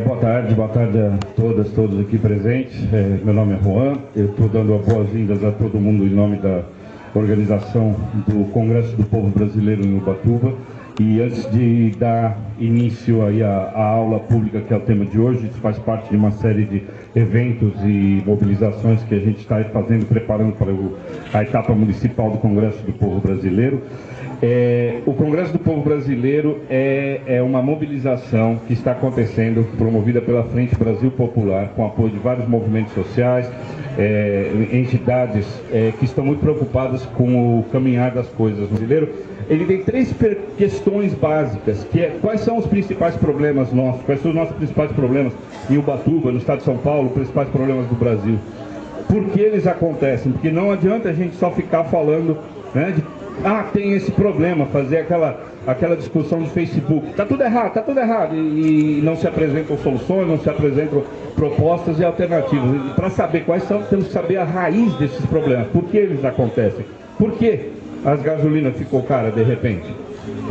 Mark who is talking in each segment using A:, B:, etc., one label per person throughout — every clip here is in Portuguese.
A: Boa tarde a todos aqui presentes. Meu nome é Juan, eu estou dando as boas-vindas a todo mundo em nome da organização do Congresso do Povo Brasileiro em Ubatuba. E antes de dar início aí à aula pública, que é o tema de hoje, isso faz parte de uma série de eventos e mobilizações que a gente está fazendo, preparando para a etapa municipal do Congresso do Povo Brasileiro. O Congresso do Povo Brasileiro é uma mobilização que está acontecendo, promovida pela Frente Brasil Popular, com apoio de vários movimentos sociais, entidades que estão muito preocupadas com o caminhar das coisas brasileiro. Ele tem três questões básicas, que é quais são os principais problemas nossos, quais são os nossos principais problemas em Ubatuba, no estado de São Paulo, os principais problemas do Brasil. Por que eles acontecem? Porque não adianta a gente só ficar falando, né, tem esse problema, fazer aquela discussão de Facebook, tá tudo errado, e não se apresentam soluções, não se apresentam propostas e alternativas. E para saber quais são, temos que saber a raiz desses problemas, por que eles acontecem, por que as gasolinas ficou cara de repente.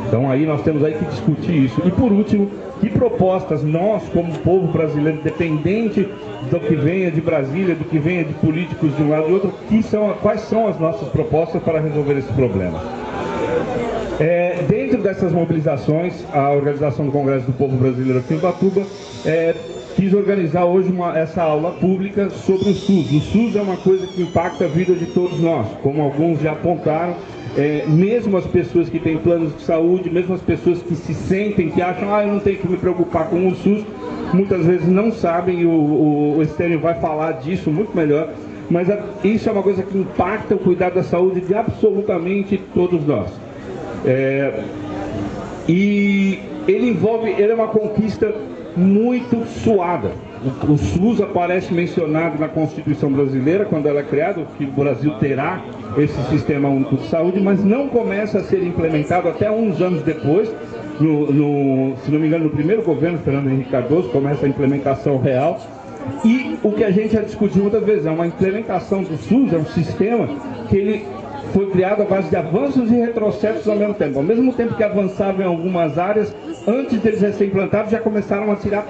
A: Então aí nós temos aí que discutir isso. E por último, que propostas nós, como povo brasileiro, dependente do que venha de Brasília, do que venha de políticos de um lado e outro, quais são as nossas propostas para resolver esse problema. Dentro dessas mobilizações, a organização do Congresso do Povo Brasileiro aqui em Ubatuba quis organizar hoje essa aula pública sobre o SUS. O SUS é uma coisa que impacta a vida de todos nós, como alguns já apontaram. Mesmo as pessoas que têm planos de saúde, mesmo as pessoas que se sentem, que acham, eu não tenho que me preocupar com o SUS, muitas vezes não sabem, o Estênio vai falar disso muito melhor, mas isso é uma coisa que impacta o cuidado da saúde de absolutamente todos nós. E ele é uma conquista muito suada. O SUS aparece mencionado na Constituição brasileira, quando ela é criada, que o Brasil terá esse Sistema Único de Saúde, mas não começa a ser implementado até uns anos depois. Se não me engano, no primeiro governo, Fernando Henrique Cardoso, começa a implementação real. E o que a gente já discutiu muitas vezes, é uma implementação do SUS, é um sistema que ele foi criado à base de avanços e retrocessos ao mesmo tempo. Ao mesmo tempo que avançava em algumas áreas, antes deles serem implantados, já começaram a tirar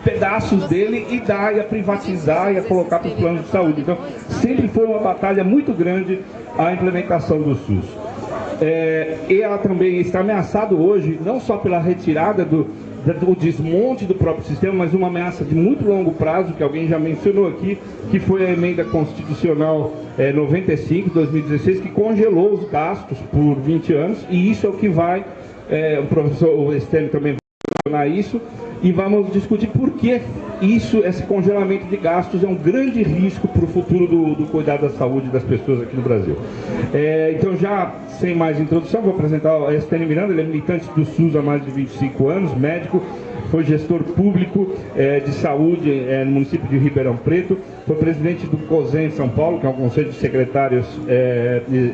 A: pedaços dele e a privatizar e a colocar para os planos de saúde. Então, sempre foi uma batalha muito grande a implementação do SUS. E ela também está ameaçada hoje, não só pela retirada do desmonte do próprio sistema, mas uma ameaça de muito longo prazo, que alguém já mencionou aqui, que foi a emenda constitucional 95, 2016, que congelou os gastos por 20 anos, e isso é o que vai, o professor Estênio também vai mencionar isso, e vamos discutir por que esse congelamento de gastos é um grande risco para o futuro do cuidado da saúde das pessoas aqui no Brasil. Então, já sem mais introdução, vou apresentar o Estênio Miranda. Ele é militante do SUS há mais de 25 anos, médico, foi gestor público de saúde no município de Ribeirão Preto, foi presidente do COSEN em São Paulo, que é um conselho de secretários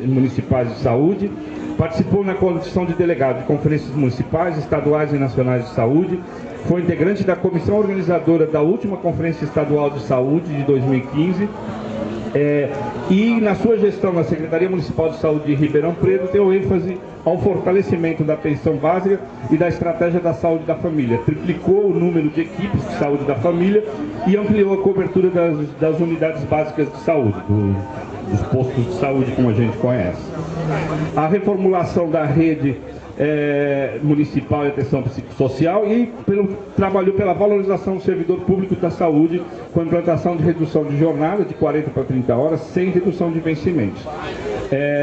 A: municipais de saúde, participou na condição de delegado de conferências municipais, estaduais e nacionais de saúde, foi integrante da comissão organizadora da última Conferência Estadual de Saúde de 2015, e na sua gestão na Secretaria Municipal de Saúde de Ribeirão Preto deu ênfase ao fortalecimento da pensão básica e da estratégia da saúde da família, triplicou o número de equipes de saúde da família e ampliou a cobertura das unidades básicas de saúde, dos postos de saúde como a gente conhece. A reformulação da rede municipal de atenção psicossocial e trabalhou pela valorização do servidor público da saúde com a implantação de redução de jornada de 40 para 30 horas sem redução de vencimentos.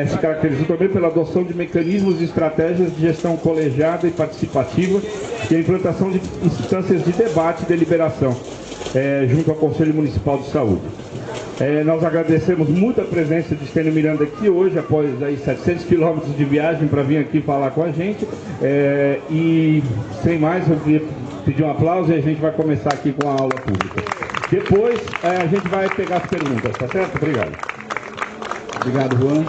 A: Se caracterizou também pela adoção de mecanismos e estratégias de gestão colegiada e participativa e a implantação de instâncias de debate e deliberação junto ao Conselho Municipal de Saúde. Nós agradecemos muito a presença de Estênio Miranda aqui hoje, após aí 700 quilômetros de viagem para vir aqui falar com a gente. E sem mais, eu queria pedir um aplauso e a gente vai começar aqui com a aula pública. Depois a gente vai pegar as perguntas, tá certo? Obrigado.
B: Obrigado, Juan.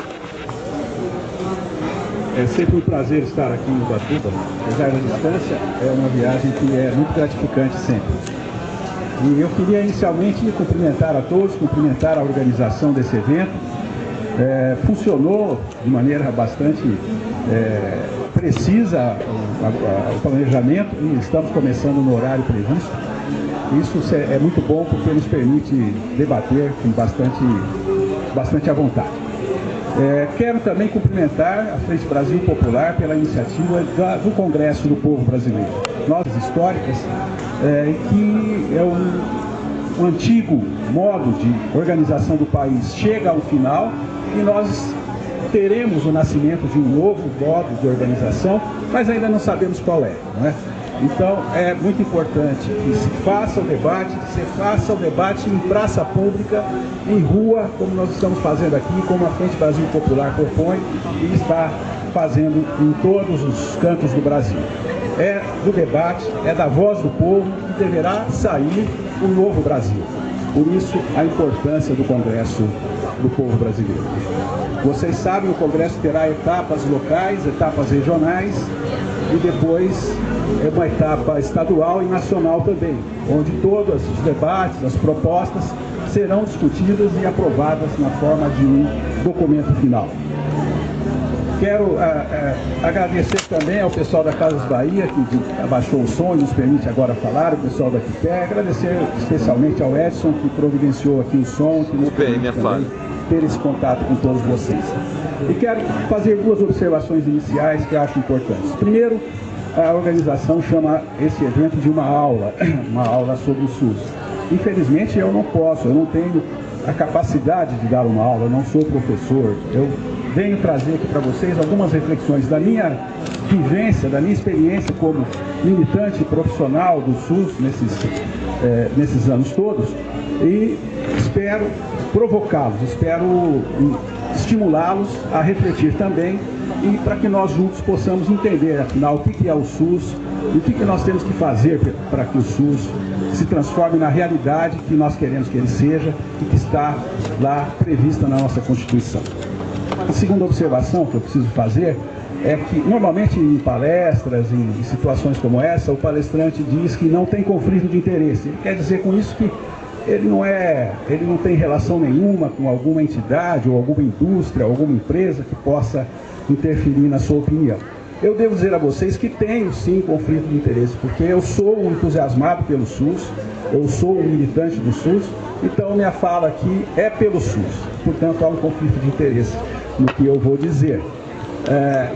B: É sempre um prazer estar aqui em Ubatuba. Apesar da distância, é uma viagem que é muito gratificante sempre. E eu queria inicialmente cumprimentar a todos, cumprimentar a organização desse evento. Funcionou de maneira bastante precisa o planejamento e estamos começando no horário previsto. Isso é muito bom porque nos permite debater com bastante à vontade. Quero também cumprimentar a Frente Brasil Popular pela iniciativa do Congresso do Povo Brasileiro. Notas históricas, que é um antigo modo de organização do país chega ao final e nós teremos o nascimento de um novo modo de organização, mas ainda não sabemos qual é, não é? Então, é muito importante que se faça o debate em praça pública, em rua, como nós estamos fazendo aqui, como a Frente Brasil Popular propõe e está fazendo em todos os cantos do Brasil. É do debate, é da voz do povo que deverá sair o novo Brasil. Por isso, a importância do Congresso do Povo Brasileiro. Vocês sabem, o Congresso terá etapas locais, etapas regionais e depois uma etapa estadual e nacional também, onde todos os debates, as propostas serão discutidas e aprovadas na forma de um documento final. Quero agradecer também ao pessoal da Casas Bahia, que abaixou o som e nos permite agora falar, o pessoal da Quité. Agradecer especialmente ao Edson, que providenciou aqui o som, que nos permite também ter esse contato com todos vocês. E quero fazer duas observações iniciais que acho importantes. Primeiro, a organização chama esse evento de uma aula sobre o SUS. Infelizmente eu não posso, eu não tenho a capacidade de dar uma aula, eu não sou professor. Eu venho trazer aqui para vocês algumas reflexões da minha vivência, da minha experiência como militante profissional do SUS nesses anos todos e espero provocá-los, espero estimulá-los a refletir também e para que nós juntos possamos entender, afinal, o que é o SUS e o que nós temos que fazer para que o SUS se transforme na realidade que nós queremos que ele seja e que está lá prevista na nossa Constituição. A segunda observação que eu preciso fazer é que, normalmente, em palestras, em situações como essa, o palestrante diz que não tem conflito de interesse. Ele quer dizer com isso que ele não tem relação nenhuma com alguma entidade ou alguma indústria, alguma empresa que possa interferir na sua opinião. Eu devo dizer a vocês que tenho sim conflito de interesse, porque eu sou um entusiasmado pelo SUS, eu sou um militante do SUS, então minha fala aqui é pelo SUS, portanto há um conflito de interesse no que eu vou dizer.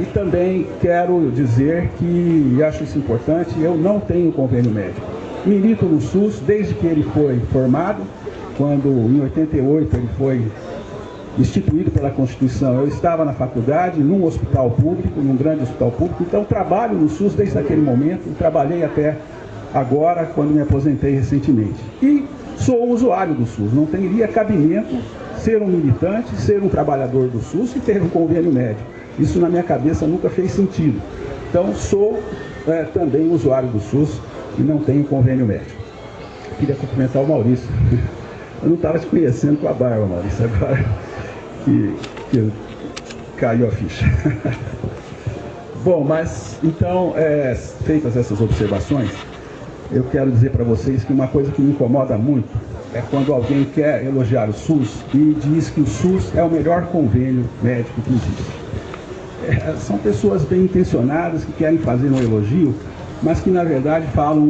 B: E também quero dizer que, e acho isso importante, eu não tenho convênio médico. Milito no SUS desde que ele foi formado, quando em 88 ele foi instituído pela Constituição. Eu estava na faculdade, num hospital público, num grande hospital público, então trabalho no SUS desde aquele momento, trabalhei até agora, quando me aposentei recentemente. E sou usuário do SUS, não teria cabimento ser um militante, ser um trabalhador do SUS e ter um convênio médico. Isso na minha cabeça nunca fez sentido. Então sou também usuário do SUS e não tenho convênio médico. Queria cumprimentar o Maurício. Eu não estava te conhecendo com a barba, Maurício, agora que caiu a ficha. Bom, mas então, feitas essas observações, eu quero dizer para vocês que uma coisa que me incomoda muito é quando alguém quer elogiar o SUS e diz que o SUS é o melhor convênio médico que existe. São pessoas bem intencionadas que querem fazer um elogio, mas que na verdade falam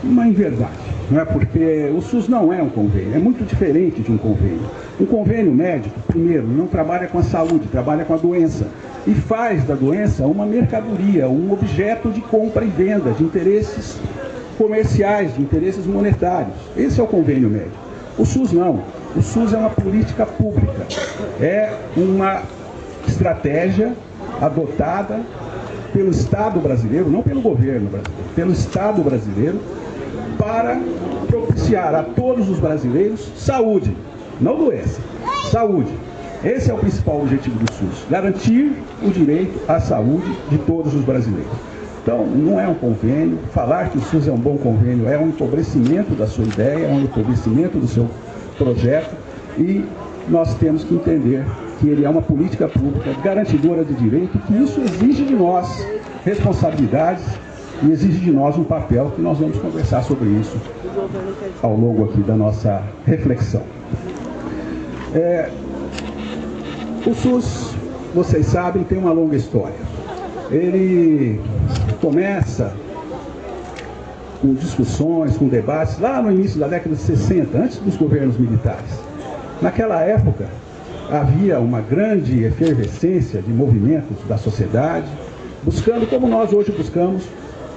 B: uma inverdade, não é? Porque o SUS não é um convênio, é muito diferente de um convênio. Um convênio médico, primeiro, não trabalha com a saúde, trabalha com a doença e faz da doença uma mercadoria, um objeto de compra e venda, de interesses comerciais, de interesses monetários. Esse é o convênio médico. O SUS não. O SUS é uma política pública, é uma estratégia adotada pelo Estado brasileiro, não pelo governo brasileiro, pelo Estado brasileiro, para propiciar a todos os brasileiros saúde, não doença, saúde. Esse é o principal objetivo do SUS, garantir o direito à saúde de todos os brasileiros. Então, não é um convênio, falar que o SUS é um bom convênio é um empobrecimento da sua ideia, é um empobrecimento do seu projeto e nós temos que entender que ele é uma política pública garantidora de direito, que isso exige de nós responsabilidades e exige de nós um papel que nós vamos conversar sobre isso ao longo aqui da nossa reflexão. O SUS, vocês sabem, tem uma longa história. ele começa com discussões, com debates, lá no início da década de 60, antes dos governos militares. Naquela época, havia uma grande efervescência de movimentos da sociedade, buscando, como nós hoje buscamos,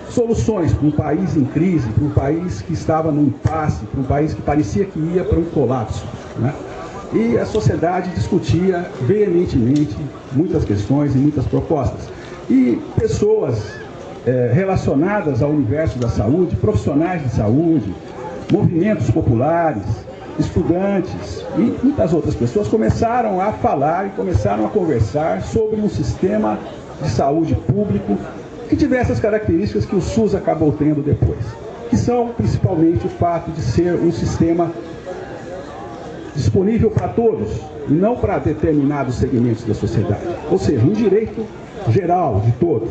B: soluções para um país em crise, para um país que estava num impasse, para um país que parecia que ia para um colapso, né? E a sociedade discutia veementemente muitas questões e muitas propostas. E pessoas relacionadas ao universo da saúde, profissionais de saúde, movimentos populares, estudantes e muitas outras pessoas começaram a falar e começaram a conversar sobre um sistema de saúde público que tivesse as características que o SUS acabou tendo depois, que são principalmente o fato de ser um sistema disponível para todos e não para determinados segmentos da sociedade, ou seja, um direito geral de todos,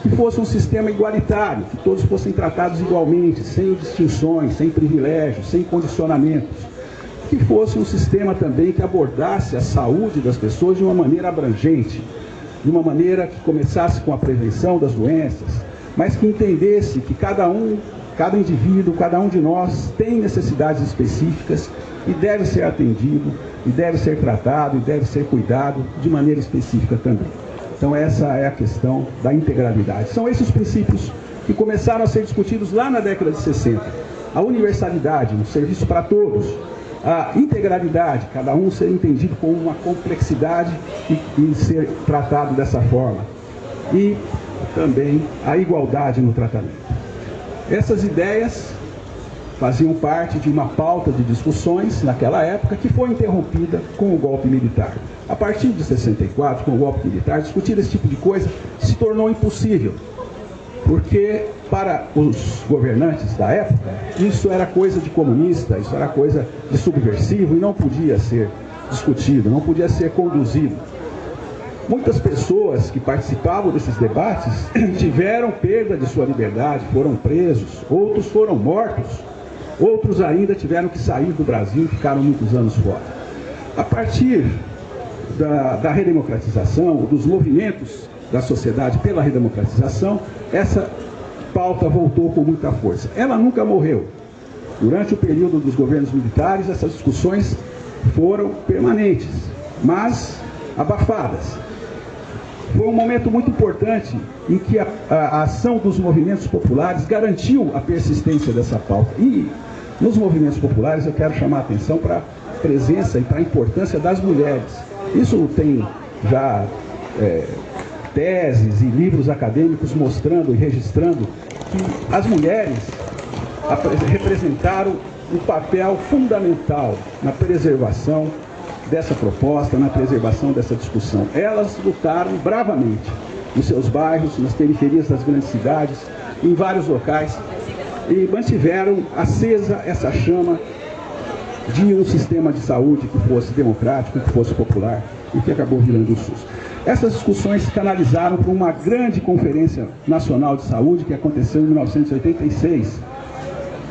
B: que fosse um sistema igualitário, que todos fossem tratados igualmente, sem distinções, sem privilégios, sem condicionamentos, que fosse um sistema também que abordasse a saúde das pessoas de uma maneira abrangente, de uma maneira que começasse com a prevenção das doenças, mas que entendesse que cada indivíduo, cada um de nós tem necessidades específicas e deve ser atendido, e deve ser tratado, e deve ser cuidado de maneira específica também. Então essa é a questão da integralidade. São esses princípios que começaram a ser discutidos lá na década de 60. A universalidade, um serviço para todos. A integralidade, cada um ser entendido com uma complexidade e ser tratado dessa forma. E também a igualdade no tratamento. Essas ideias faziam parte de uma pauta de discussões naquela época que foi interrompida com o golpe militar. A partir de 64, com o golpe militar, discutir esse tipo de coisa se tornou impossível, porque para os governantes da época, isso era coisa de comunista, isso era coisa de subversivo e não podia ser discutido, não podia ser conduzido. Muitas pessoas que participavam desses debates tiveram perda de sua liberdade, foram presos, outros foram mortos, outros ainda tiveram que sair do Brasil e ficaram muitos anos fora. A partir da redemocratização, dos movimentos da sociedade pela redemocratização, essa pauta voltou com muita força. Ela nunca morreu. Durante o período dos governos militares, essas discussões foram permanentes, mas abafadas. Foi um momento muito importante em que a ação dos movimentos populares garantiu a persistência dessa pauta. E nos movimentos populares eu quero chamar a atenção para a presença e para a importância das mulheres. Isso tem já teses e livros acadêmicos mostrando e registrando que as mulheres representaram um papel fundamental na preservação dessa proposta, na preservação dessa discussão. Elas lutaram bravamente nos seus bairros, nas periferias das grandes cidades, em vários locais, e mantiveram acesa essa chama de um sistema de saúde que fosse democrático, que fosse popular, e que acabou virando o SUS. Essas discussões se canalizaram para uma grande conferência nacional de saúde que aconteceu em 1986.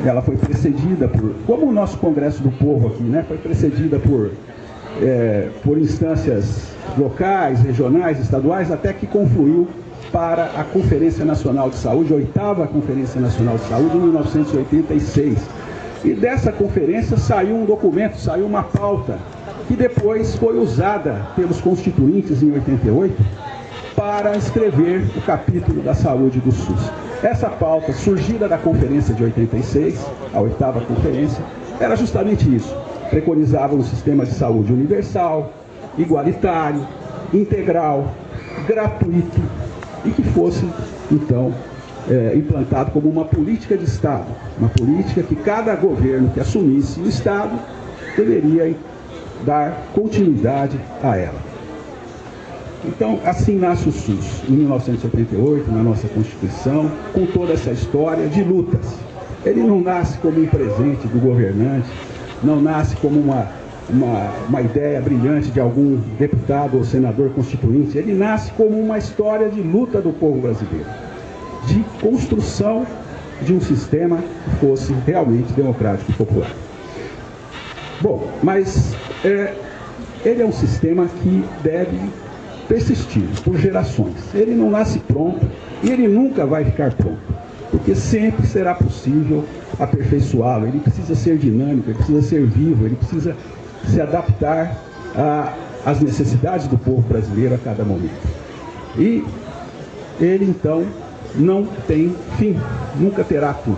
B: Ela foi precedida como o nosso Congresso do Povo aqui, né? Foi precedida por instâncias locais, regionais, estaduais, até que confluiu para a Conferência Nacional de Saúde, a 8ª Conferência Nacional de Saúde, em 1986. E dessa conferência saiu um documento, saiu uma pauta, que depois foi usada pelos constituintes em 88 para escrever o capítulo da saúde do SUS. Essa pauta, surgida da conferência de 86, a 8ª conferência, era justamente isso. Preconizava um sistema de saúde universal, igualitário, integral, gratuito e que fosse, então, implantado como uma política de Estado, uma política que cada governo que assumisse o Estado deveria dar continuidade a ela. Então, assim nasce o SUS, em 1988, na nossa Constituição, com toda essa história de lutas. Ele não nasce como um presente do governante, não nasce como uma ideia brilhante de algum deputado ou senador constituinte, ele nasce como uma história de luta do povo brasileiro, de construção de um sistema que fosse realmente democrático e popular. Bom, mas ele é um sistema que deve persistir por gerações. Ele não nasce pronto e ele nunca vai ficar pronto, porque sempre será possível aperfeiçoá-lo. Ele precisa ser dinâmico, ele precisa ser vivo, ele precisa se adaptar às necessidades do povo brasileiro a cada momento. E ele, então, não tem fim, nunca terá fim.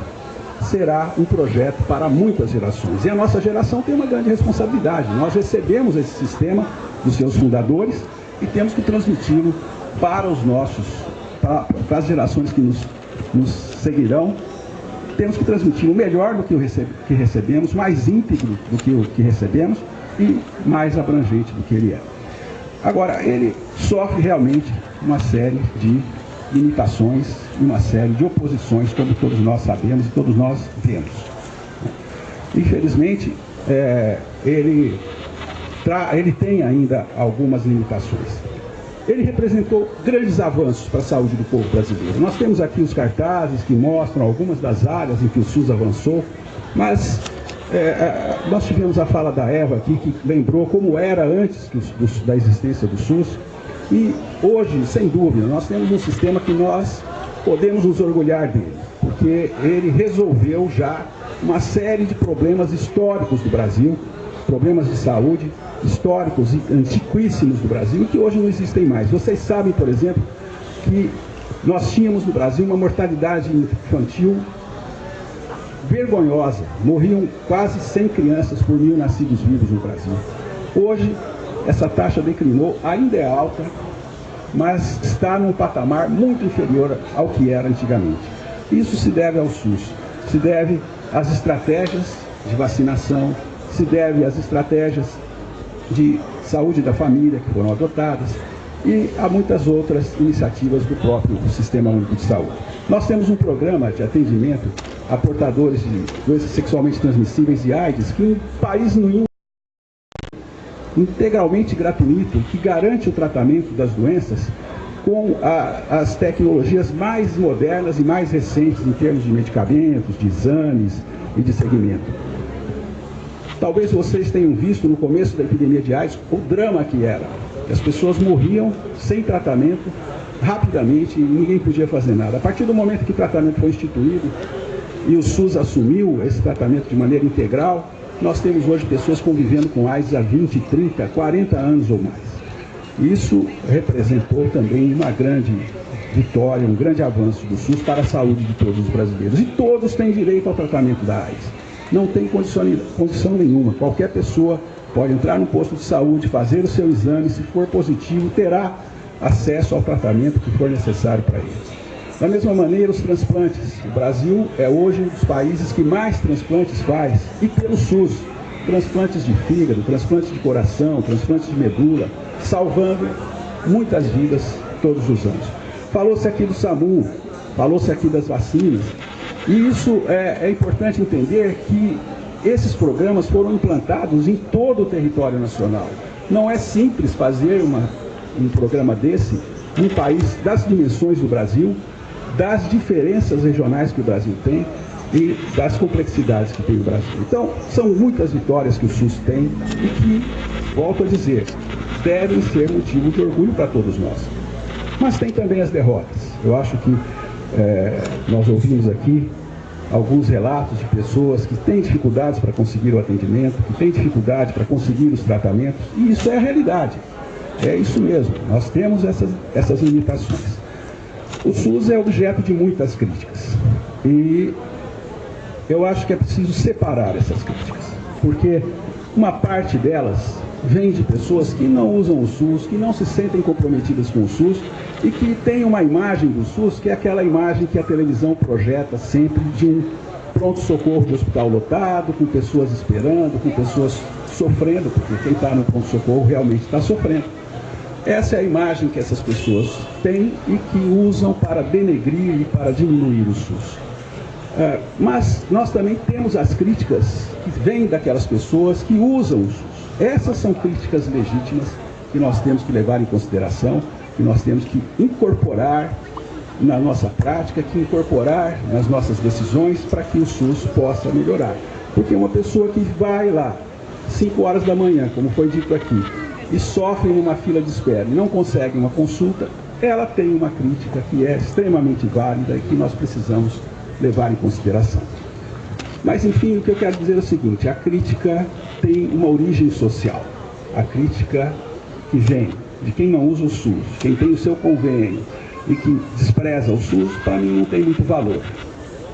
B: Será um projeto para muitas gerações. E a nossa geração tem uma grande responsabilidade. Nós recebemos esse sistema dos seus fundadores e temos que transmiti-lo para para as gerações que nos seguirão. Temos que transmitir o melhor do que recebemos, mais íntegro do que o que recebemos e mais abrangente do que ele é. Agora, ele sofre realmente uma série de limitações e uma série de oposições, como todos nós sabemos e todos nós vemos. Infelizmente, ele tem ainda algumas limitações. Ele representou grandes avanços para a saúde do povo brasileiro. Nós temos aqui os cartazes que mostram algumas das áreas em que o SUS avançou, mas nós tivemos a fala da Eva aqui, que lembrou como era antes da existência do SUS. E hoje, sem dúvida, nós temos um sistema que nós podemos nos orgulhar dele, porque ele resolveu já uma série de problemas históricos do Brasil, problemas de saúde históricos e antiquíssimos do Brasil, e que hoje não existem mais. Vocês sabem, por exemplo, que nós tínhamos no Brasil uma mortalidade infantil vergonhosa. Morriam quase 100 crianças por 1000 nascidos vivos no Brasil. Hoje, essa taxa declinou, ainda é alta, mas está num patamar muito inferior ao que era antigamente. Isso se deve ao SUS, se deve às estratégias de vacinação, se deve às estratégias de saúde da família que foram adotadas e a muitas outras iniciativas do próprio Sistema Único de Saúde. Nós temos um programa de atendimento a portadores de doenças sexualmente transmissíveis e AIDS que em país nenhum integralmente gratuito, que garante o tratamento das doenças com as tecnologias mais modernas e mais recentes em termos de medicamentos, de exames e de segmento. Talvez vocês tenham visto no começo da epidemia de AIDS o drama que era. As pessoas morriam sem tratamento rapidamente e ninguém podia fazer nada. A partir do momento que o tratamento foi instituído e o SUS assumiu esse tratamento de maneira integral, nós temos hoje pessoas convivendo com AIDS há 20, 30, 40 anos ou mais. Isso representou também uma grande vitória, um grande avanço do SUS para a saúde de todos os brasileiros. E todos têm direito ao tratamento da AIDS. Não tem condição nenhuma. Qualquer pessoa pode entrar no posto de saúde, fazer o seu exame, se for positivo, terá acesso ao tratamento que for necessário para ele. Da mesma maneira, os transplantes. O Brasil é hoje um dos países que mais transplantes faz, e pelo SUS. Transplantes de fígado, transplantes de coração, transplantes de medula, salvando muitas vidas todos os anos. Falou-se aqui do SAMU, falou-se aqui das vacinas, e isso é importante entender que esses programas foram implantados em todo o território nacional. Não é simples fazer um programa desse num país das dimensões do Brasil, das diferenças regionais que o Brasil tem e das complexidades que tem o Brasil. Então, são muitas vitórias que o SUS tem e que, volto a dizer, devem ser motivo de orgulho para todos nós. Mas tem também as derrotas. Eu acho que nós ouvimos aqui alguns relatos de pessoas que têm dificuldades para conseguir o atendimento, que têm dificuldade para conseguir os tratamentos, e isso é a realidade. É isso mesmo, nós temos essas limitações. O SUS é objeto de muitas críticas e eu acho que é preciso separar essas críticas, porque uma parte delas vem de pessoas que não usam o SUS, que não se sentem comprometidas com o SUS e que têm uma imagem do SUS que é aquela imagem que a televisão projeta sempre de um pronto-socorro de hospital lotado, com pessoas esperando, com pessoas sofrendo, porque quem está no pronto-socorro realmente está sofrendo. Essa é a imagem que essas pessoas têm e que usam para denegrir e para diminuir o SUS. Mas nós também temos as críticas que vêm daquelas pessoas que usam o SUS. Essas são críticas legítimas que nós temos que levar em consideração, que nós temos que incorporar na nossa prática, que incorporar nas nossas decisões para que o SUS possa melhorar. Porque uma pessoa que vai lá, 5 horas da manhã, como foi dito aqui, e sofrem numa fila de espera e não conseguem uma consulta, ela tem uma crítica que é extremamente válida e que nós precisamos levar em consideração. Mas, enfim, o que eu quero dizer é o seguinte: a crítica tem uma origem social. A crítica que vem de quem não usa o SUS, quem tem o seu convênio e que despreza o SUS, para mim não tem muito valor.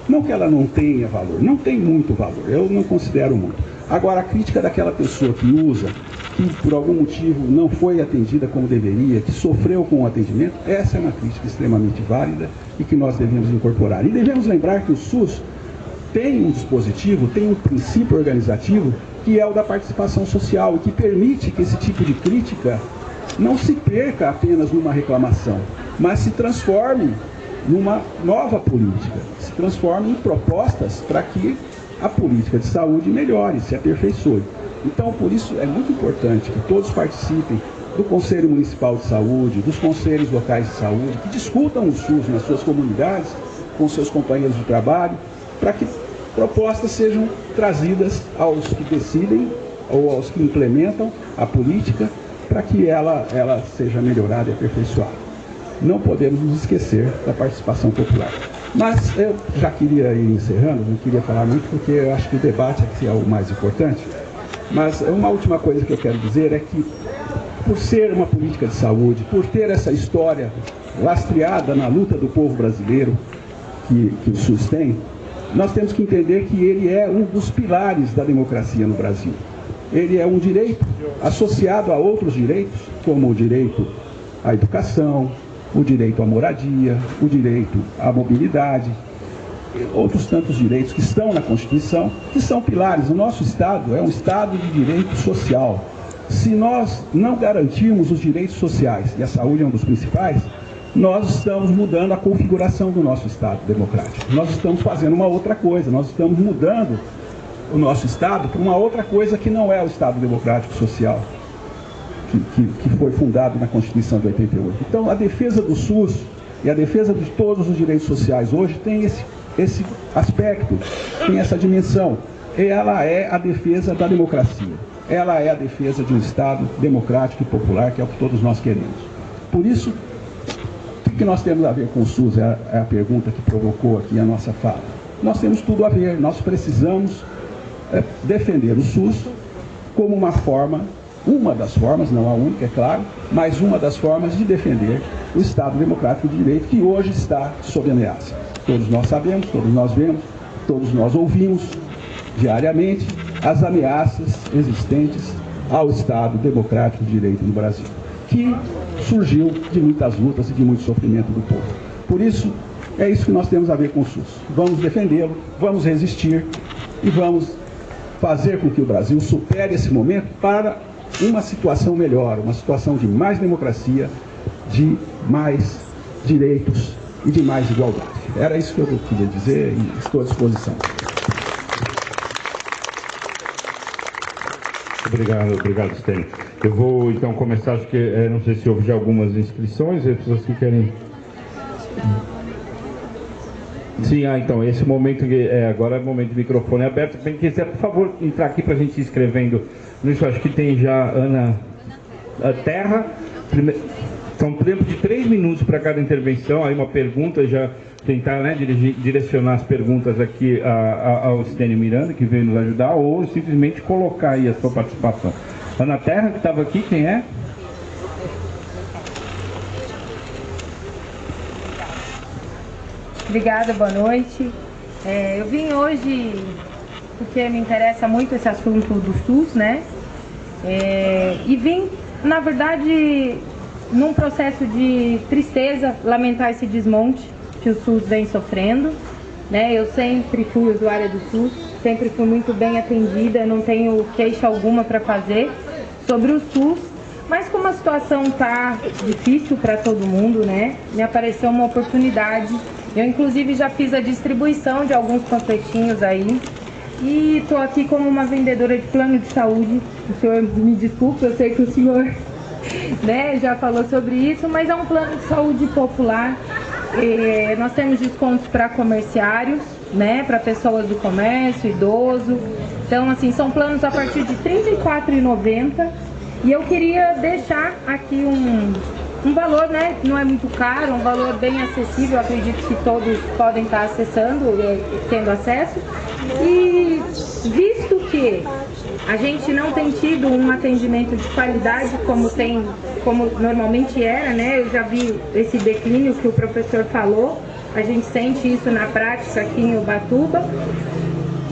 B: Não que ela não tenha valor, não tem muito valor, eu não considero muito. Agora, a crítica daquela pessoa que usa, que por algum motivo não foi atendida como deveria, que sofreu com o atendimento, essa é uma crítica extremamente válida e que nós devemos incorporar. E devemos lembrar que o SUS tem um dispositivo, tem um princípio organizativo que é o da participação social e que permite que esse tipo de crítica não se perca apenas numa reclamação, mas se transforme numa nova política, se transforme em propostas para que a política de saúde melhore, se aperfeiçoe. Então, por isso, é muito importante que todos participem do Conselho Municipal de Saúde, dos conselhos locais de saúde, que discutam o SUS nas suas comunidades, com seus companheiros de trabalho, para que propostas sejam trazidas aos que decidem ou aos que implementam a política, para que ela seja melhorada e aperfeiçoada. Não podemos nos esquecer da participação popular. Mas eu já queria ir encerrando, não queria falar muito, porque eu acho que o debate aqui é o mais importante. Mas uma última coisa que eu quero dizer é que, por ser uma política de saúde, por ter essa história lastreada na luta do povo brasileiro que o SUS tem, nós temos que entender que ele é um dos pilares da democracia no Brasil. Ele é um direito associado a outros direitos, como o direito à educação, o direito à moradia, o direito à mobilidade, e outros tantos direitos que estão na Constituição, que são pilares. O nosso Estado é um Estado de direito social. Se nós não garantirmos os direitos sociais, e a saúde é um dos principais, nós estamos mudando a configuração do nosso Estado democrático. Nós estamos fazendo uma outra coisa, nós estamos mudando o nosso Estado para uma outra coisa que não é o Estado democrático social, que foi fundado na Constituição de 88. Então, a defesa do SUS e a defesa de todos os direitos sociais hoje tem esse aspecto, tem essa dimensão. Ela é a defesa da democracia. Ela é a defesa de um Estado democrático e popular, que é o que todos nós queremos. Por isso, o que nós temos a ver com o SUS é a pergunta que provocou aqui a nossa fala. Nós temos tudo a ver, nós precisamos defender o SUS como uma das formas, não a única, é claro, mas uma das formas de defender o Estado Democrático de Direito, que hoje está sob ameaça. Todos nós sabemos, todos nós vemos, todos nós ouvimos diariamente as ameaças existentes ao Estado Democrático de Direito no Brasil, que surgiu de muitas lutas e de muito sofrimento do povo. Por isso, é isso que nós temos a ver com o SUS. Vamos defendê-lo, vamos resistir e vamos fazer com que o Brasil supere esse momento para uma situação melhor, uma situação de mais democracia, de mais direitos e de mais igualdade. Era isso que eu queria dizer e estou à disposição.
A: Obrigado, Stênio. Eu vou então começar, acho que não sei se houve já algumas inscrições, as pessoas que querem... Sim, então, esse momento, agora é o momento do microfone aberto. Quem quiser, por favor, entrar aqui para a gente ir escrevendo nisso. Acho que tem já Ana Terra. São tempo de 3 minutos para cada intervenção. Aí uma pergunta, já tentar direcionar as perguntas aqui ao Stênio Miranda, que veio nos ajudar, ou simplesmente colocar aí a sua participação. Ana Terra, que estava aqui, quem é?
C: Obrigada, boa noite. Eu vim hoje porque me interessa muito esse assunto do SUS, né? E vim, na verdade, num processo de tristeza, lamentar esse desmonte que o SUS vem sofrendo, né? Eu sempre fui usuária do SUS, sempre fui muito bem atendida, não tenho queixa alguma para fazer sobre o SUS, mas como a situação está difícil para todo mundo, né? Me apareceu uma oportunidade. Eu, inclusive, já fiz a distribuição de alguns panfletinhos aí e estou aqui como uma vendedora de plano de saúde. O senhor me desculpe, eu sei que o senhor já falou sobre isso, mas é um plano de saúde popular. Nós temos descontos para comerciários, né, para pessoas do comércio, idoso. Então, assim, são planos a partir de R$ 34,90 E eu queria deixar aqui um valor, né, não é muito caro, um valor bem acessível, acredito que todos podem estar acessando, tendo acesso. E visto que a gente não tem tido um atendimento de qualidade como normalmente era, né, eu já vi esse declínio que o professor falou, a gente sente isso na prática aqui em Ubatuba.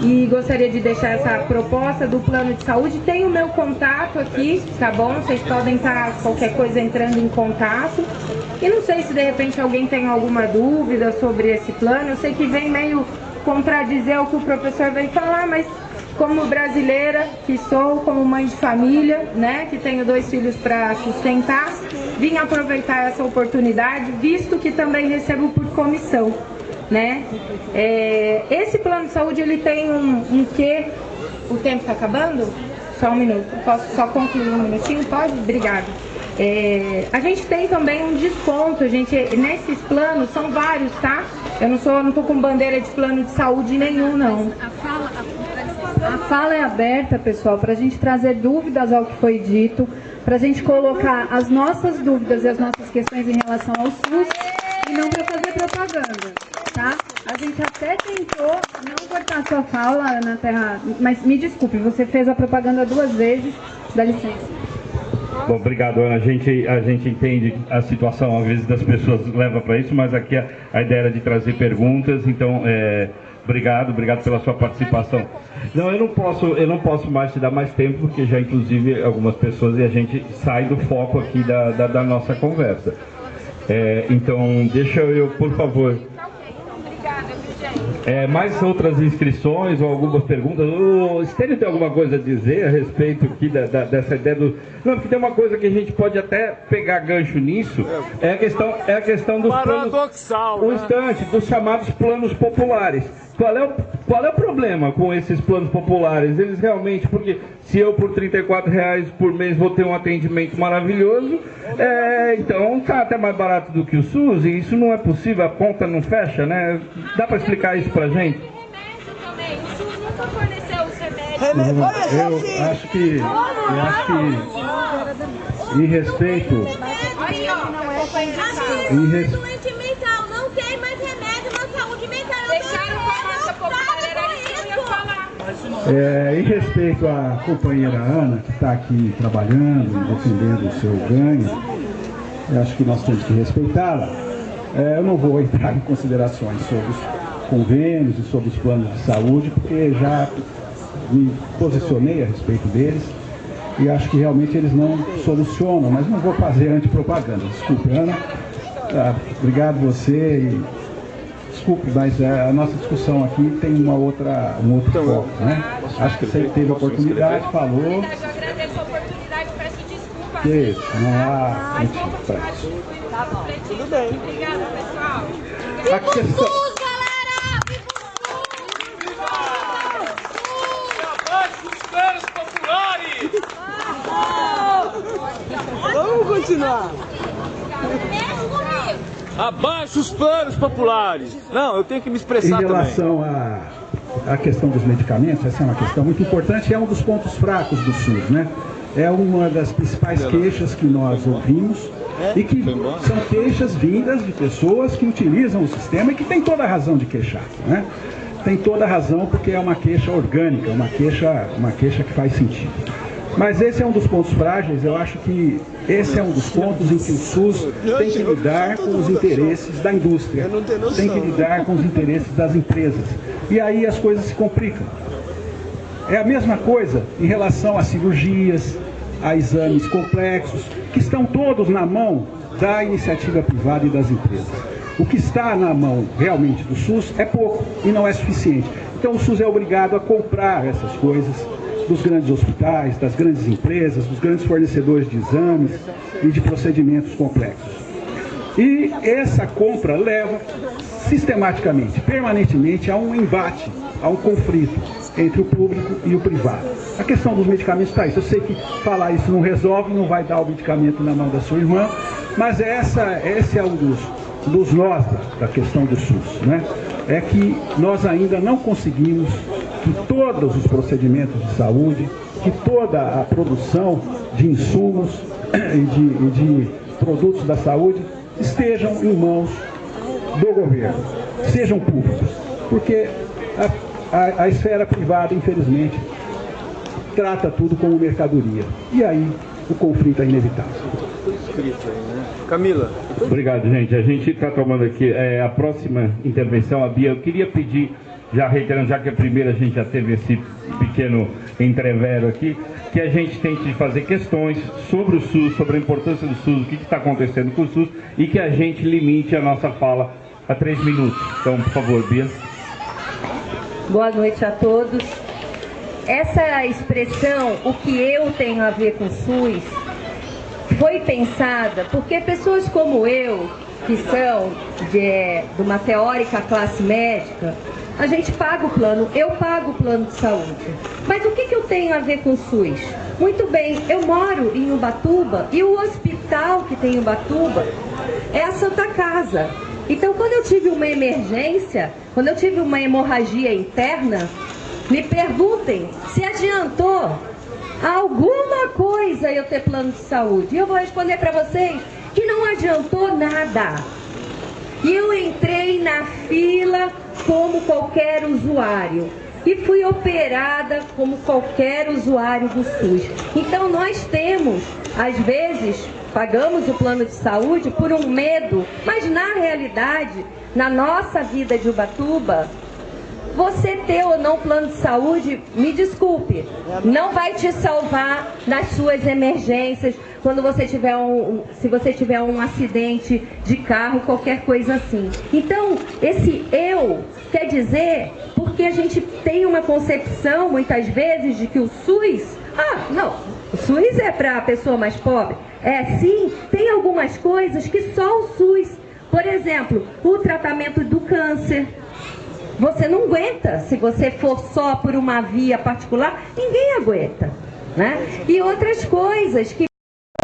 C: E gostaria de deixar essa proposta do plano de saúde. Tem o meu contato aqui, tá bom? Vocês podem estar, qualquer coisa, entrando em contato. E não sei se de repente alguém tem alguma dúvida sobre esse plano. Eu sei que vem meio contradizer o que o professor veio falar, mas como brasileira que sou, como mãe de família, né, que tenho 2 filhos para sustentar, vim aproveitar essa oportunidade, visto que também recebo por comissão. Né? Esse plano de saúde, ele tem um quê? O tempo está acabando? Só um minuto, posso só concluir um minutinho? Pode? Obrigada. A gente tem também um desconto, nesses planos, são vários, tá? Eu não tô com bandeira de plano de saúde nenhum, não. A fala é aberta, pessoal, para a gente trazer dúvidas ao que foi dito, para a gente colocar as nossas dúvidas e as nossas questões em relação ao SUS e não para fazer propaganda. Tá? A gente até tentou não cortar sua fala, Ana Terra, mas me desculpe, você fez a propaganda 2 vezes, dá licença.
A: Bom, obrigado, Ana. A gente entende a situação, às vezes, das pessoas leva para isso, mas aqui a ideia era de trazer perguntas, então, obrigado pela sua participação. Não, eu não posso mais te dar mais tempo, porque já, inclusive, algumas pessoas, e a gente sai do foco aqui da nossa conversa. Então, deixa eu, por favor... mais outras inscrições ou algumas perguntas? O Estênio tem alguma coisa a dizer a respeito aqui dessa ideia do... Não, porque tem uma coisa que a gente pode até pegar gancho nisso, é a questão dos
D: paradoxal,
A: planos... O instante, dos chamados planos populares. Qual é o problema com esses planos populares? Eles realmente, porque se eu por R$34 por mês vou ter um atendimento maravilhoso, então tá até mais barato do que o SUS, e isso não é possível, a conta não fecha, né? Dá para explicar isso pra gente?
E: Remédio também, o SUS nunca forneceu os remédios.
B: Eu acho que em respeito...
E: Doente mental, não tem mais remédio na saúde mental.
C: Deixaram com essa popular, era isso que eu ia falar.
B: Em respeito à companheira Ana, que está aqui trabalhando, defendendo o seu ganho, eu acho que nós temos que respeitá-la. Eu não vou entrar em considerações sobre os convênios e sobre os planos de saúde, porque já me posicionei a respeito deles e acho que realmente eles não solucionam, mas não vou fazer antipropaganda. Desculpe, Ana. Obrigado você e desculpe, mas a nossa discussão aqui tem um outro foco, né? Acho que você teve a oportunidade, falou.
E: Eu agradeço a oportunidade, peço desculpa.
B: Que isso, não há motivo para isso.
E: Tá bom. Tudo bem. Obrigada, pessoal.
B: A questão...
E: SUS, galera! Viva o SUS!
D: Abaixo os planos populares! Vamos continuar.
E: Mexe comigo!
D: Abaixo os planos populares! Não, eu tenho que me expressar
B: Em
D: também.
B: relação à questão dos medicamentos, essa é uma questão muito importante, é um dos pontos fracos do SUS, né? É uma das principais queixas que nós ouvimos e que são queixas vindas de pessoas que utilizam o sistema e que tem toda a razão de queixar, né? Tem toda a razão porque é uma queixa orgânica, uma queixa que faz sentido. Mas esse é um dos pontos frágeis, eu acho que esse é um dos pontos em que o SUS tem que lidar com os interesses da indústria, tem que lidar com os interesses das empresas. E aí as coisas se complicam. É a mesma coisa em relação a cirurgias, a exames complexos, que estão todos na mão da iniciativa privada e das empresas. O que está na mão realmente do SUS é pouco e não é suficiente. Então o SUS é obrigado a comprar essas coisas dos grandes hospitais, das grandes empresas, dos grandes fornecedores de exames e de procedimentos complexos. E essa compra leva sistematicamente, permanentemente, a um embate, a um conflito entre o público e o privado. A questão dos medicamentos está isso. Eu sei que falar isso não resolve, não vai dar o medicamento na mão da sua irmã, mas esse é um dos nós da questão do SUS, né? É que nós ainda não conseguimos que todos os procedimentos de saúde que toda a produção de insumos e de produtos da saúde estejam em mãos do governo, sejam públicos, porque a esfera privada, infelizmente, trata tudo como mercadoria. E aí o conflito é inevitável.
D: Camila.
A: Obrigado, gente. A gente está tomando aqui a próxima intervenção, a Bia. Eu queria pedir, já reiterando, já que a primeira a gente já teve esse pequeno entrevero aqui, que a gente tente fazer questões sobre o SUS, sobre a importância do SUS, o que está acontecendo com o SUS, e que a gente limite a nossa fala a 3 minutos. Então, por favor, Bia.
C: Boa noite a todos. Essa expressão, o que eu tenho a ver com o SUS, foi pensada porque pessoas como eu, que são de uma teórica classe médica, a gente paga o plano, eu pago o plano de saúde. Mas o que eu tenho a ver com o SUS? Muito bem, eu moro em Ubatuba e o hospital que tem em Ubatuba é a Santa Casa. Então, quando eu tive uma emergência, quando eu tive uma hemorragia interna, me perguntem se adiantou alguma coisa eu ter plano de saúde. E eu vou responder para vocês que não adiantou nada. E eu entrei na fila como qualquer usuário e fui operada como qualquer usuário do SUS. Então nós temos, às vezes, pagamos o plano de saúde por um medo, mas na realidade, na nossa vida de Ubatuba, você ter ou não plano de saúde, me desculpe, não vai te salvar nas suas emergências, quando você tiver se você tiver um acidente de carro, qualquer coisa assim. Então, esse eu quer dizer, porque a gente tem uma concepção, muitas vezes, de que o SUS, não, o SUS é para a pessoa mais pobre. Sim, tem algumas coisas que só o SUS, por exemplo, o tratamento do câncer, você não aguenta, se você for só por uma via particular, ninguém aguenta, né? E outras coisas que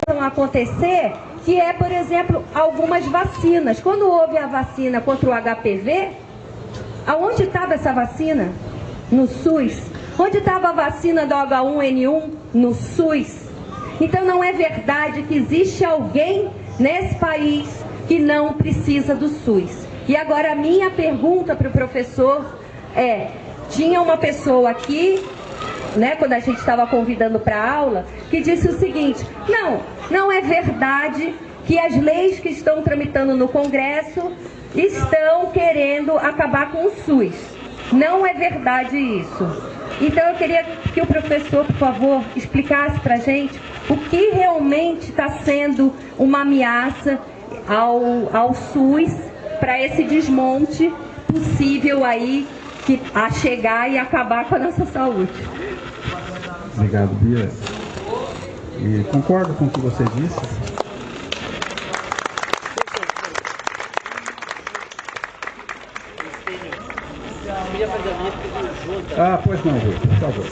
C: vão acontecer, que é, por exemplo, algumas vacinas. Quando houve a vacina contra o HPV, aonde estava essa vacina? No SUS. Onde estava a vacina do H1N1? No SUS. Então não é verdade que existe alguém nesse país que não precisa do SUS. E agora a minha pergunta para o professor tinha uma pessoa aqui, né, quando a gente estava convidando para a aula, que disse o seguinte: não é verdade que as leis que estão tramitando no Congresso estão querendo acabar com o SUS. Não é verdade isso. Então eu queria que o professor, por favor, explicasse para a gente o que realmente está sendo uma ameaça ao SUS, para esse desmonte possível aí a chegar e acabar com a nossa saúde.
B: Obrigado, Bia. E concordo com o que você disse. Pois não, Rui, por favor.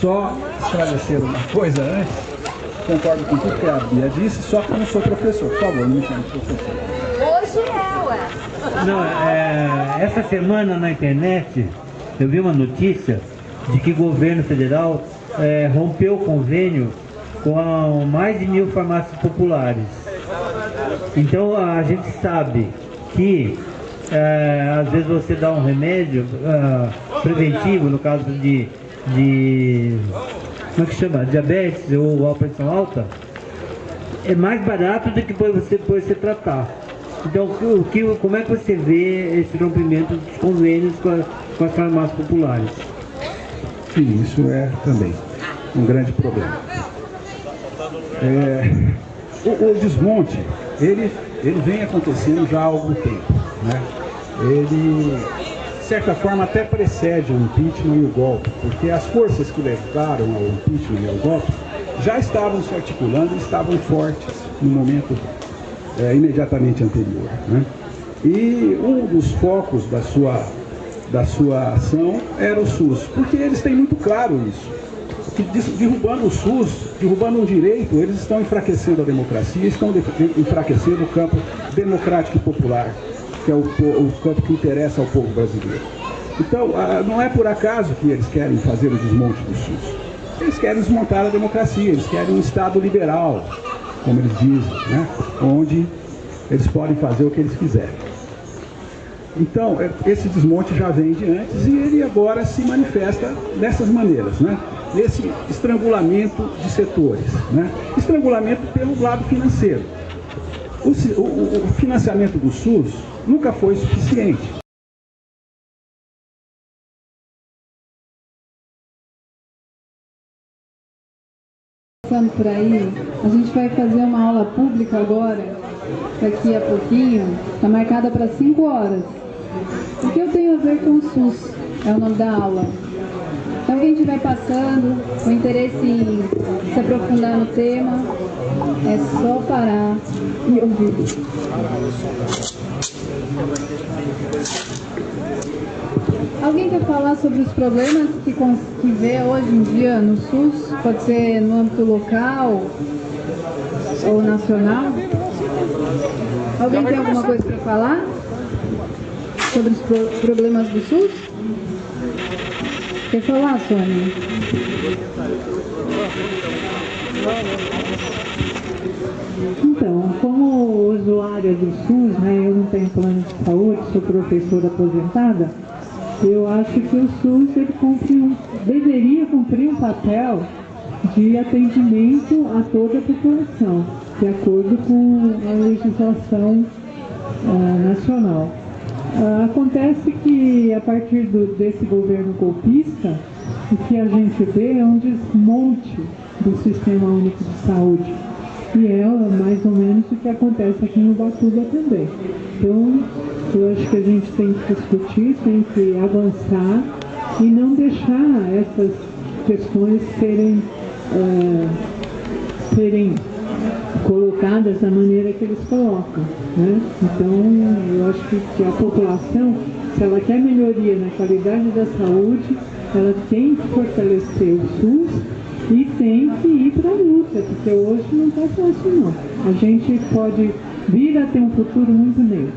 B: Só esclarecer uma coisa antes. Concordo com tudo que a Bia disse, só que eu não sou professor. Por favor, não me chame de professor.
C: Hoje ué.
F: Não, essa semana na internet eu vi uma notícia de que o governo federal rompeu o convênio com mais de 1000 farmácias populares. Então a gente sabe que às vezes você dá um remédio preventivo, no caso de como é que chama? Diabetes ou pressão alta, é mais barato do que você pode se tratar. Então, como é que você vê esse rompimento dos convênios com as farmácias populares?
B: Sim, isso é também um grande problema. O desmonte, ele vem acontecendo já há algum tempo, né? Ele, de certa forma, até precede o impeachment e o golpe, porque as forças que levaram ao impeachment e ao golpe já estavam se articulando e estavam fortes no momento imediatamente anterior, né? E um dos focos da sua ação era o SUS, porque eles têm muito claro isso, que derrubando o SUS, derrubando um direito, eles estão enfraquecendo a democracia, estão enfraquecendo o campo democrático e popular, que é o campo que interessa ao povo brasileiro. Então, não é por acaso que eles querem fazer o desmonte do SUS. Eles querem desmontar a democracia, eles querem um Estado liberal, como eles dizem, né? Onde eles podem fazer o que eles quiserem. Então, esse desmonte já vem de antes e ele agora se manifesta dessas maneiras, né? Nesse estrangulamento de setores, né? Estrangulamento pelo lado financeiro. O financiamento do SUS nunca foi suficiente.
G: Passando por aí, a gente vai fazer uma aula pública agora, daqui a pouquinho, está marcada para 5 horas. O que eu tenho a ver com o SUS? É o nome da aula. Então, quem estiver passando, o interesse em se aprofundar no tema, é só parar e ouvir. Alguém quer falar sobre os problemas que vê hoje em dia no SUS? Pode ser no âmbito local ou nacional? Alguém tem alguma coisa para falar sobre os problemas do SUS? Quer falar, Sônia?
H: Então, como usuária do SUS, né, eu não tenho plano de saúde, sou professora aposentada, eu acho que o SUS ele deveria cumprir um papel de atendimento a toda a população, de acordo com a legislação nacional. Acontece que, a partir desse governo golpista, o que a gente vê é um desmonte do Sistema Único de Saúde. E é mais ou menos o que acontece aqui em Ubatuba também. Então, eu acho que a gente tem que discutir, tem que avançar e não deixar essas questões serem colocadas da maneira que eles colocam, né? Então, eu acho que a população, se ela quer melhoria na qualidade da saúde, ela tem que fortalecer o SUS e tem que ir para a luta, porque hoje não está fácil não. A gente pode vir a ter um futuro muito negro.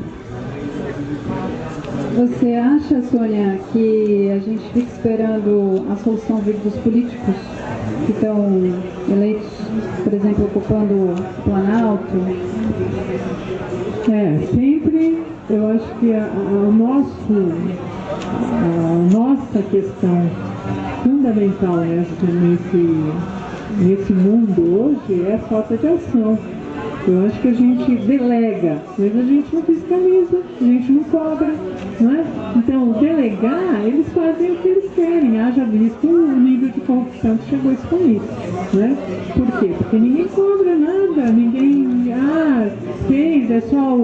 G: Você acha, Sônia, que a gente fica esperando a solução vir dos políticos que estão eleitos, por exemplo, ocupando o Planalto?
H: Sempre eu acho que a nossa questão fundamental nesse mundo hoje é a falta de ação. Eu acho que a gente delega, mas a gente não fiscaliza, a gente não cobra, não é? Então, delegar, eles fazem o que eles querem, haja visto o nível de corrupção que chegou a esse país, né? Por quê? Porque ninguém cobra nada, ninguém, fez, é só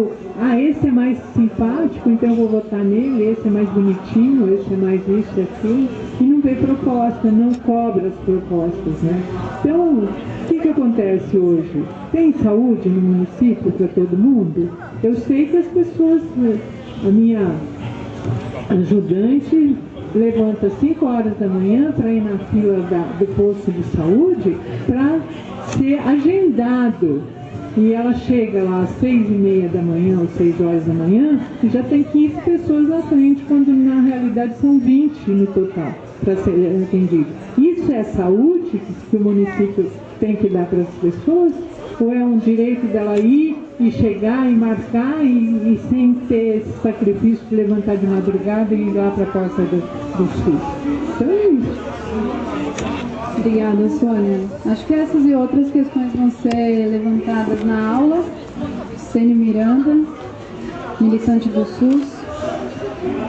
H: esse é mais simpático, então eu vou votar nele, esse é mais bonitinho, esse é mais isso e aquilo, e não vê proposta, não cobra as propostas, né? Então, o que acontece hoje? Tem saúde no município para todo mundo? Eu sei que as pessoas, a minha ajudante levanta às 5 horas da manhã para ir na fila do posto de saúde para ser agendado. E ela chega lá às 6h30 da manhã ou 6 horas da manhã e já tem 15 pessoas na frente, quando na realidade são 20 no total para ser atendido. Isso é saúde que o município tem que dar para as pessoas? Ou é um direito dela ir e chegar e marcar e sem ter esse sacrifício de levantar de madrugada e ir lá para a porta do SUS? Então é isso.
G: Obrigada, Sônia. Acho que essas e outras questões vão ser levantadas na aula. Sênio Miranda, militante do SUS,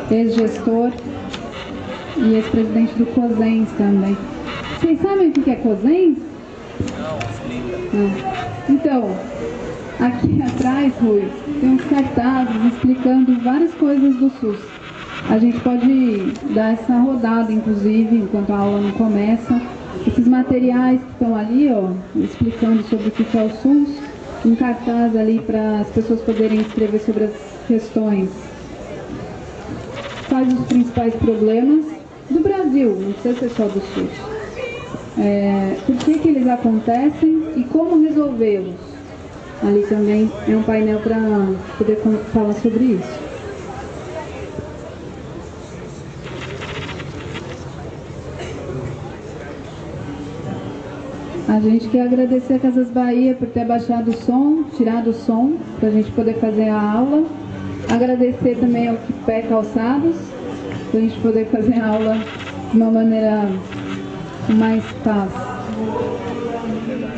G: ex-gestor e ex-presidente do COSENS também. Vocês sabem o que é COSENS? Não. Então, aqui atrás, Rui, tem uns cartazes explicando várias coisas do SUS. A gente pode dar essa rodada, inclusive, enquanto a aula não começa. Esses materiais que estão ali, explicando sobre o que é o SUS, um cartaz ali para as pessoas poderem escrever sobre as questões. Quais os principais problemas do Brasil, não precisa ser só do SUS. Por que eles acontecem e como resolvê-los. Ali também é um painel para poder falar sobre isso. A gente quer agradecer a Casas Bahia por ter baixado o som, tirado o som, para a gente poder fazer a aula. Agradecer também ao Pé Calçados, para a gente poder fazer a aula de uma maneira com mais paz.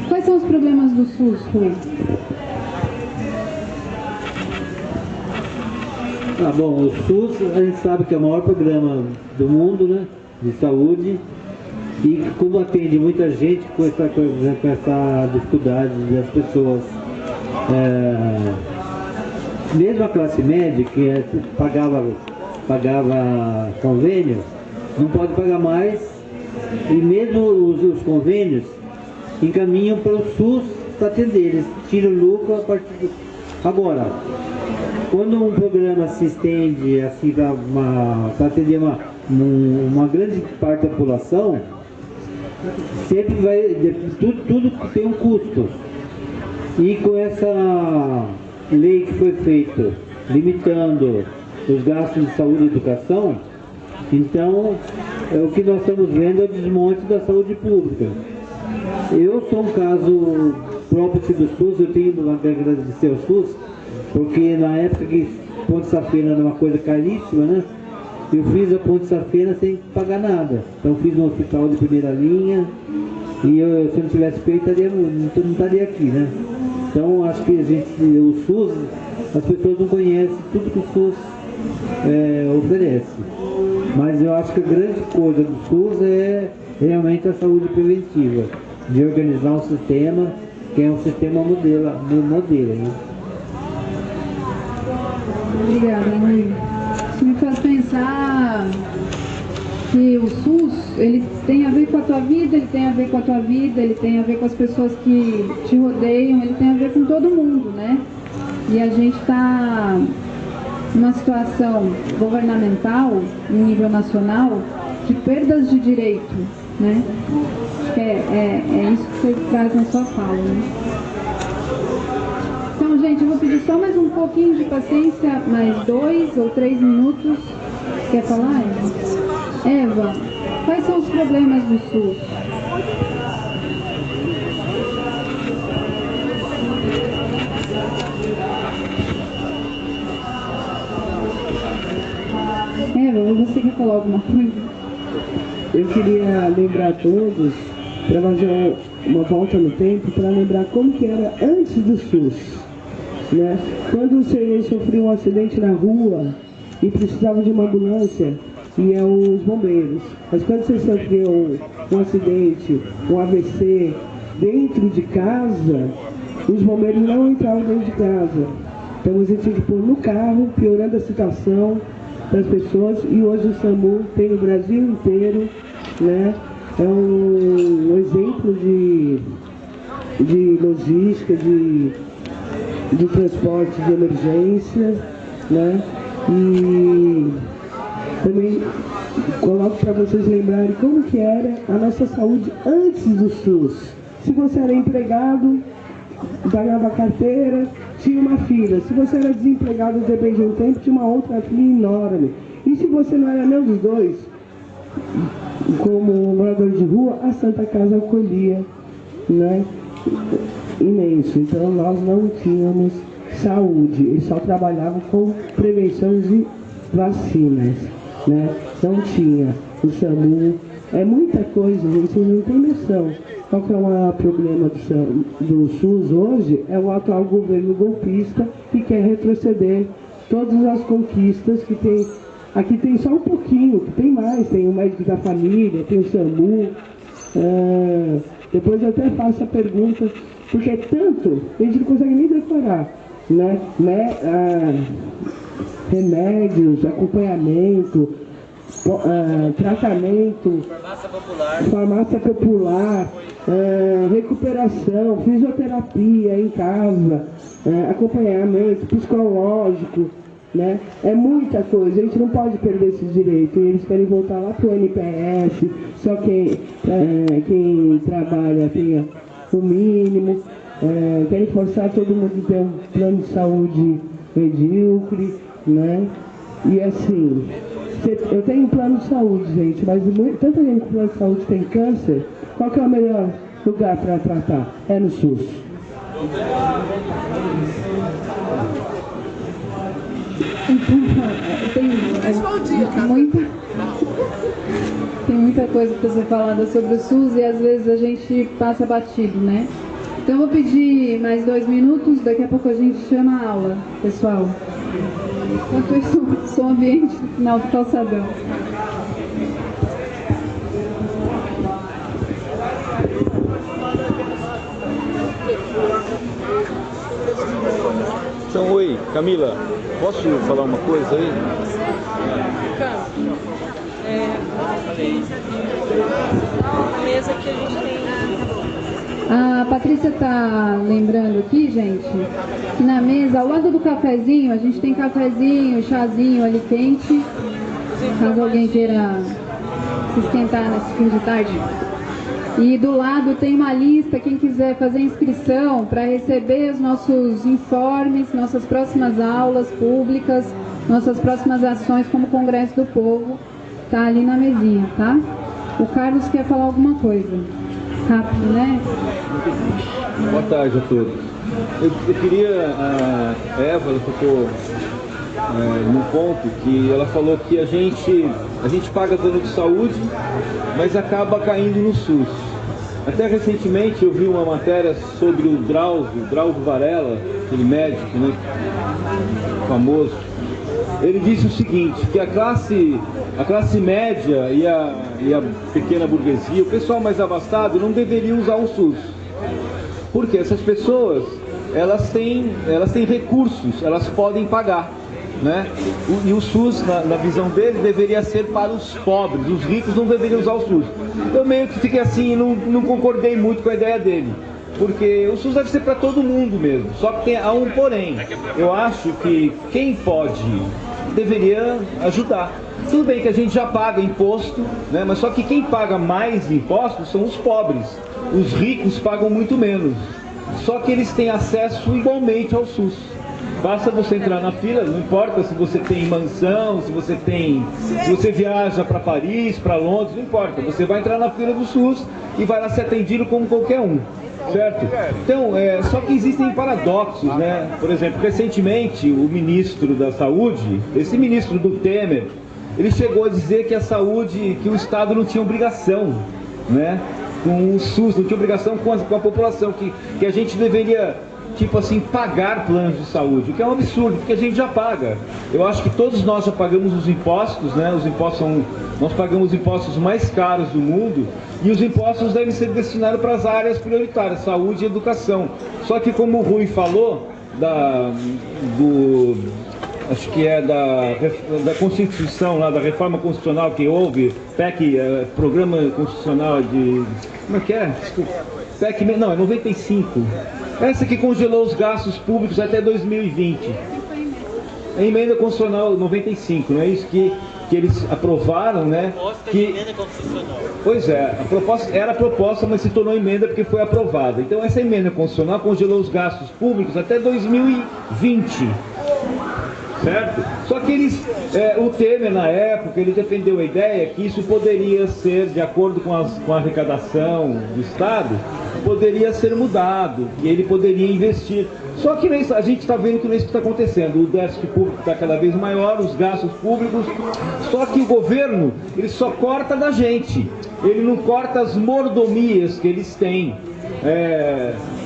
G: Quais são os problemas do SUS, Rui?
F: Bom, o SUS a gente sabe que é o maior programa do mundo, né, de saúde, e como atende muita gente com essa dificuldade das pessoas, mesmo a classe média que pagava convênio, não pode pagar mais, e mesmo os convênios encaminham para o SUS para atender, eles tiram lucro a partir do... Agora, quando um programa se estende assim para atender uma grande parte da população, sempre tudo tem um custo. E com essa lei que foi feita, limitando os gastos de saúde e educação, então o que nós estamos vendo é o desmonte da saúde pública. Eu sou um caso próprio do SUS, eu tenho que agradecer ao SUS, porque na época que Ponte Safena era uma coisa caríssima, né? Eu fiz a Ponte Safena sem pagar nada. Então fiz um hospital de primeira linha e se eu não tivesse feito, não estaria aqui, né? Então acho que o SUS, as pessoas não conhecem tudo que o SUS oferece. Mas eu acho que a grande coisa do SUS é realmente a saúde preventiva, de organizar um sistema que é um sistema modelo, né?
G: Obrigada, Rui. Isso me faz pensar que o SUS, ele tem a ver com a tua vida, ele tem a ver com a tua vida, ele tem a ver com as pessoas que te rodeiam, ele tem a ver com todo mundo, né? E a gente está numa situação governamental, em nível nacional, de perdas de direito, né? Acho que é isso que você traz na sua fala, né? Então, gente, eu vou pedir só mais um pouquinho de paciência, mais 2 ou 3 minutos. Quer falar, Eva? Eva, quais são os problemas do SUS? Eva, você quer falar alguma coisa?
I: Eu queria lembrar a todos, para fazer uma volta no tempo, para lembrar como que era antes do SUS, né? Quando você sofria um acidente na rua e precisava de uma ambulância, iam os bombeiros. Mas quando você sofreu um acidente, um AVC, dentro de casa, os bombeiros não entravam dentro de casa. Então você tinha que pôr no carro, piorando a situação das pessoas, e hoje o SAMU tem no Brasil inteiro, né? É um exemplo de logística, de transporte de emergência, né? E também coloco para vocês lembrarem como que era a nossa saúde antes do SUS. Se você era empregado, pagava carteira, tinha uma fila. Se você era desempregado, depende de um tempo, tinha uma outra fila enorme. E se você não era nenhum dos dois, como morador de rua, a Santa Casa acolhia, né? Imenso. Então nós não tínhamos saúde, eles só trabalhavam com prevenção de vacinas, né? Não tinha o SAMU, é muita coisa, gente, vocês não têm noção. Qual que é o maior problema do SUS hoje? É o atual governo golpista que quer retroceder todas as conquistas que tem. Aqui tem só um pouquinho, tem mais, tem o médico da família, tem o SAMU. Depois eu até faço a pergunta, porque é tanto, a gente não consegue nem decorar, né? Remédios, acompanhamento, tratamento, farmácia popular, recuperação, fisioterapia em casa, acompanhamento psicológico, né? É muita coisa, a gente não pode perder esses direitos. Eles querem voltar lá para o NPS, só quem trabalha tenha o mínimo, querem forçar todo mundo a ter um plano de saúde medíocre, né? E assim, eu tenho um plano de saúde, gente, mas tanta gente com plano de saúde tem câncer. Qual que é o melhor lugar para tratar? É no SUS.
G: Tem muita coisa para ser falada sobre o SUS e às vezes a gente passa batido, né? Então eu vou pedir mais 2 minutos, daqui a pouco a gente chama a aula, pessoal. Enquanto isso, som ambiente no final do calçadão.
D: Então, oi, Camila, posso falar uma coisa aí?
E: A mesa que a gente tem.
G: A Patrícia está lembrando aqui, gente, que na mesa, ao lado do cafezinho, a gente tem cafezinho, chazinho ali quente, caso alguém queira se esquentar nesse fim de tarde. E do lado tem uma lista, quem quiser fazer inscrição para receber os nossos informes, nossas próximas aulas públicas, nossas próximas ações como Congresso do Povo, tá ali na mesinha, tá? O Carlos quer falar alguma coisa. Rápido, né?
D: Boa tarde a todos. Eu queria, a Eva, ela tocou num ponto que ela falou que a gente paga plano de saúde, mas acaba caindo no SUS. Até recentemente eu vi uma matéria sobre o Drauzio Varela, aquele médico, né, famoso. Ele disse o seguinte, que a classe média e a pequena burguesia, o pessoal mais abastado, não deveria usar o SUS. Porque essas pessoas, elas têm recursos, elas podem pagar, né? E o SUS, na visão dele, deveria ser para os pobres, os ricos não deveriam usar o SUS. Eu meio que fiquei assim, não concordei muito com a ideia dele. Porque o SUS deve ser para todo mundo mesmo, só que há um porém. Eu acho que quem pode deveria ajudar. Tudo bem que a gente já paga imposto, né? Mas só que quem paga mais impostos são os pobres. Os ricos pagam muito menos. Só que eles têm acesso igualmente ao SUS. Basta você entrar na fila, não importa se você tem mansão, se você viaja para Paris, para Londres, não importa. Você vai entrar na fila do SUS e vai lá ser atendido como qualquer um. Certo? Então, só que existem paradoxos, né? Por exemplo, recentemente o ministro da Saúde, esse ministro do Temer, ele chegou a dizer que a saúde, que o Estado não tinha obrigação, né? Com o SUS, não tinha obrigação com a população, que a gente deveria, tipo assim, pagar planos de saúde, o que é um absurdo, porque a gente já paga. Eu acho que todos nós já pagamos os impostos, né? Nós pagamos os impostos mais caros do mundo, e os impostos devem ser destinados para as áreas prioritárias, saúde e educação. Só que como o Rui falou, acho que é da Constituição, lá da reforma constitucional que houve, PEC, Programa Constitucional de... Como é que é? Desculpa. PEC, não, é 95. Essa que congelou os gastos públicos até 2020. É a emenda constitucional 95, não é isso que eles aprovaram, né? Pois é, era a proposta, mas se tornou emenda porque foi aprovada. Então essa emenda constitucional congelou os gastos públicos até 2020. Certo? Só que o Temer, na época, ele defendeu a ideia que isso poderia ser, de acordo com a arrecadação do Estado, poderia ser mudado, e ele poderia investir. Só que a gente está vendo que não é isso que está acontecendo. O déficit público está cada vez maior, os gastos públicos, só que o governo, ele só corta da gente, ele não corta as mordomias que eles têm.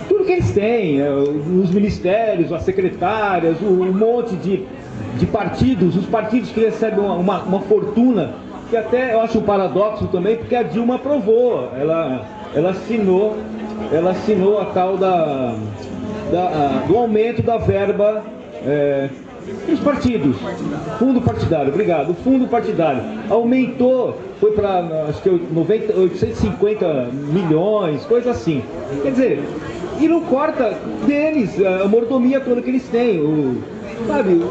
D: Tudo que eles têm, os ministérios, as secretárias, um monte de partidos, os partidos que recebem uma fortuna, que até eu acho um paradoxo também, porque a Dilma aprovou, ela assinou a tal do aumento da verba dos partidos, fundo partidário, obrigado, o fundo partidário aumentou, foi para acho que 850 milhões, coisa assim, quer dizer, e não corta deles a mordomia toda que eles têm, sabe,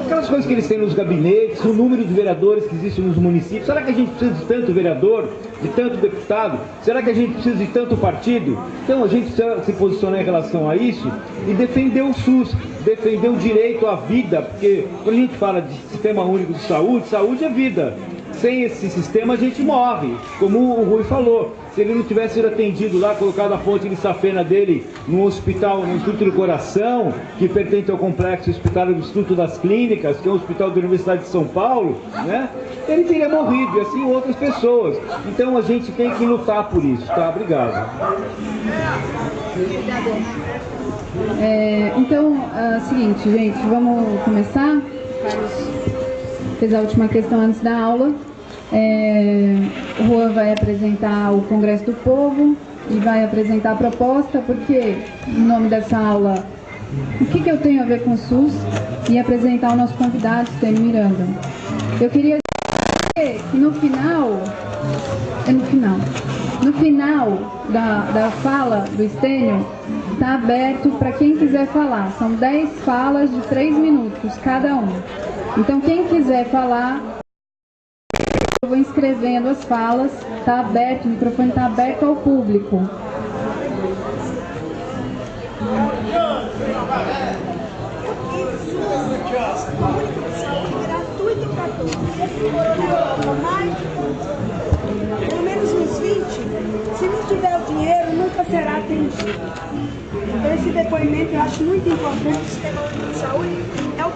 D: aquelas coisas que eles têm nos gabinetes, o número de vereadores que existem nos municípios. Será que a gente precisa de tanto vereador, de tanto deputado? Será que a gente precisa de tanto partido? Então a gente precisa se posicionar em relação a isso e defender o SUS, defender o direito à vida, porque quando a gente fala de sistema único de saúde, saúde é vida. Sem esse sistema a gente morre, como o Rui falou. se ele não tivesse sido atendido lá, colocado a fonte de safena dele no hospital, no Instituto do Coração, que pertence ao complexo hospitalar do Instituto das Clínicas, que é um hospital da Universidade de São Paulo, né? Ele teria morrido, e assim outras pessoas. Então a gente tem que lutar por isso, tá? Obrigado.
G: Então, seguinte, gente, vamos começar. O Carlos fez a última questão antes da aula. O Juan vai apresentar o Congresso do Povo e vai apresentar a proposta, porque o nome dessa aula, o que eu tenho a ver com o SUS, e apresentar o nosso convidado, Stênio Miranda. Eu queria dizer que no final da fala do Stênio, está aberto para quem quiser falar. São 10 falas de 3 minutos cada um. Então quem quiser falar, eu vou inscrevendo as falas, está aberto, o microfone está aberto ao público.
J: Gratuito para todos. Pelo menos uns 20. Se não tiver o dinheiro, nunca será atendido. Então esse depoimento eu acho muito importante. O sistema único de saúde é o